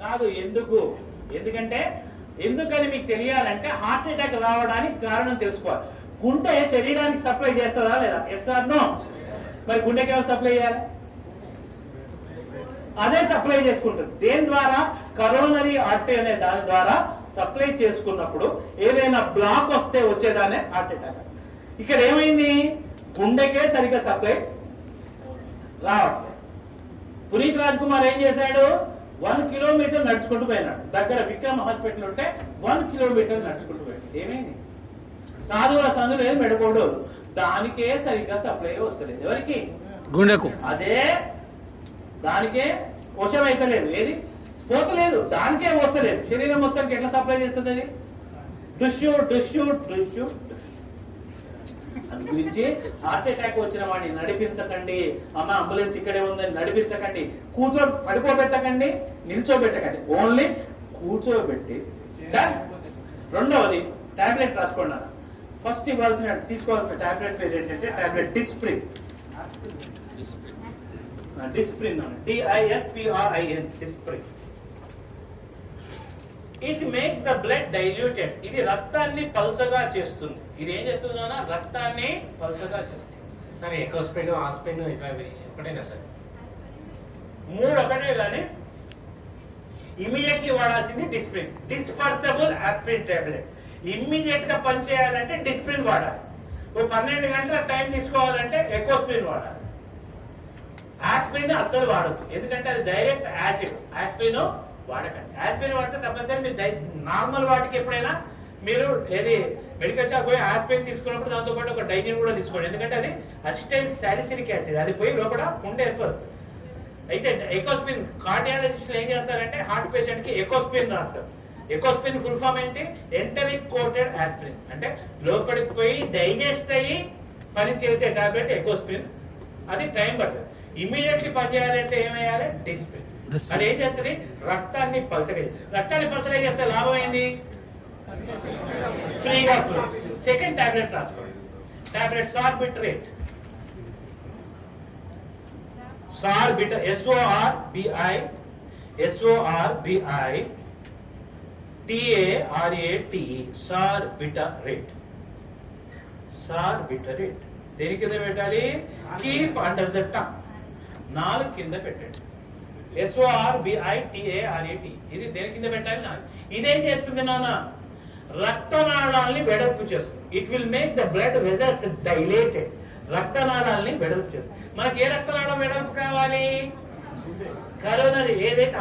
కాదు. ఎందుకు? ఎందుకంటే ఎందుకని మీకు తెలియాలంటే హార్ట్ అటాక్ రావడానికి కారణం తెలుసుకోవాలి. గుండె శరీరానికి సప్లై చేస్తుందా లేదా? Yes or no? మరి గుండెకి ఎవరు సప్లై చేయాలి? అదే సప్లై చేసుకుంటుంది. దేని ద్వారా? కరోనరీ ఆర్టరీ అనే దాని ద్వారా సప్లై చేసుకున్నప్పుడు ఏదైనా బ్లాక్ వస్తే వచ్చేదానే హార్ట్ అటాక్. ఇక్కడ ఏమైంది? గుండెకే సరిగ్గా సప్లై రావట్లేదు. పునీత్ రాజ్ కుమార్ ఏం చేశాడు? 1 కిలోమీటర్ నడుచుకుంటూ పోయినాడు. దగ్గర విక్రమ్ హాస్పిటల్ ఉంటే 1 కిలోమీటర్ నడుచుకుంటూ పోయాడు. ఏమైంది? కాదు ఆ సందు లేదు, మెడకోడు, దానికే సరిగ్గా సప్లై వస్తలేదు. ఎవరికి? గుండెకు. అదే దానికే వశం అయితే లేదు. ఏది పోతలేదు, దానికే వస్తలేదు. శరీరం మొత్తానికి ఎట్లా సప్లై చేస్తుంది అది? డుష్యూ డుష్యూ డుష్యూ. అందు గురించి హార్ట్ అటాక్ వచ్చిన వాడిని నడిపించకండి. అమ్మ అంబులెన్స్ ఇక్కడే ఉందని నడిపించకండి. పడుకోబెట్టకండి, నిల్చోబెట్టకండి. ఓన్లీ కూర్చోబెట్టి. రెండవది టాబ్లెట్ రాసుకోండి. ఫస్ట్ ఇవ్వాల్సిన తీసుకోవాల్సిన టాబ్లెట్ పేరు ఏంటంటే tablet Disprin. Disprin, DISPRIN, Disprin. It makes the blood diluted. ఇది రక్తాన్ని పల్చగా చేస్తుంది. ఇది ఏం చేస్తుంది? రక్తాన్ని పల్చగా చేస్తుంది. సార్ ఎకోస్పిన్, ఆస్పిన్ ఒకటేనా సార్? 3 ఒకటే కానీ ఇమీడియట్లీ వాడాల్సింది Disprin. Dispersible aspirin tablet. Immediate గా పనిచేయాలంటే డిస్ప్రిన్ వాడాలి. 12 గంటల టైం తీసుకోవాలంటే ఎకోస్పిన్ వాడాలి. ఆస్పిరిన్ అస్సలు వాడద్దు, ఎందుకంటే అది డైరెక్ట్ యాసిడ్. ఆస్పిరిన్ వాడకండి. ఆస్పిరిన్ వాడితే తప్పనిసరి మీరు నార్మల్ వాటికి ఎప్పుడైనా మీరు ఏది మెడికల్ షాప్ పోయి ఆస్పిరిన్ తీసుకున్నప్పుడు దాంతో పాటు ఒక డైజిన్ కూడా తీసుకోండి. ఎందుకంటే అది అసిటైల్ సాలిసిలిక్ యాసిడ్, అది పోయి లోపల పుండె ఏర్పడుతుంది. అయితే ఎకోస్పిన్ కార్డియాలజిస్టులు ఏం చేస్తారంటే హార్ట్ పేషెంట్ కి ఎకోస్పిన్ రాస్తారు. ఎకోస్పిన్ ఫుల్ ఫామ్ ఏంటి? Enteric coated aspirin. అంటే లోపలికి పోయి డైజెస్ట్ అయ్యి పని చేసే టాబ్లెట్ ఎకోస్పిన్. అది టైం పడుతుంది. ఇమీడియట్లీ పనిచేయాలంటే ఏమయ్యాలి? డిస్ప్రిన్. అది ఏం చేస్తుంది? రక్తాన్ని పల్చగా. రక్తాన్ని పల్చగా చేస్తే లాభం ఏంది? ఫ్రీగా ఫ్లో. సెకండ్ టాబ్లెట్ రాసుకోండి. టాబ్లెట్ సార్బిట్రేట్. సార్బిటర్, SORBITARATE, సార్బిటరేట్. సార్బిటరేట్ దేని కింద పెట్టాలి? Keep under the tongue. 4 కింద పెట్టండి. SORBITARAT ఇది దేని కింద పెట్టాలి? 4. ఇదేం చేస్తుంది నాన్న? రక్తనాళాల్ని వెడల్పు చేస్తుంది. It will make the blood vessels dilated. రక్తనాళాల్ని వెడల్పు చేస్తుంది. మనకి ఏ రక్తనాళం వెడల్పు కావాలి? కరోనరీ ఏదైతే